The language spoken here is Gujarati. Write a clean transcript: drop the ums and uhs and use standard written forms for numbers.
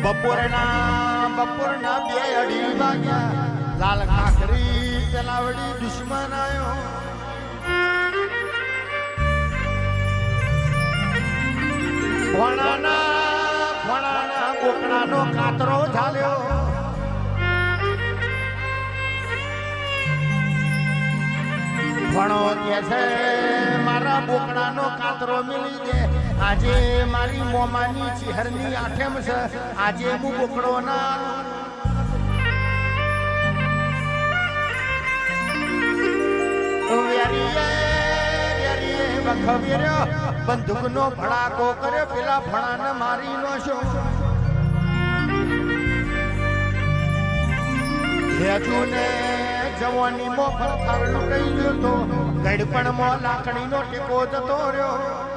બપોરના 2:30 વાગ્યા લાલ કાકરી ચલાવડી દુશ્મન આયો ભણાના કોકડાનો કાતરો ઝાલ્યો ભણો કે છે મારા બોકડાનો કાતરો મિલી દે આજે મારી મોમાની ચિહરની આઠેમ છે આજે હું બોકડો ના ખબીર્યો બંદૂકનો ભડાકો કર્યો પેલા ભણાને મારી નો છો હેતુને જવાની મો ફરકારનો કહી ગયો તો ગડપણમાં લાકડીનો ટેકો જતો રહ્યો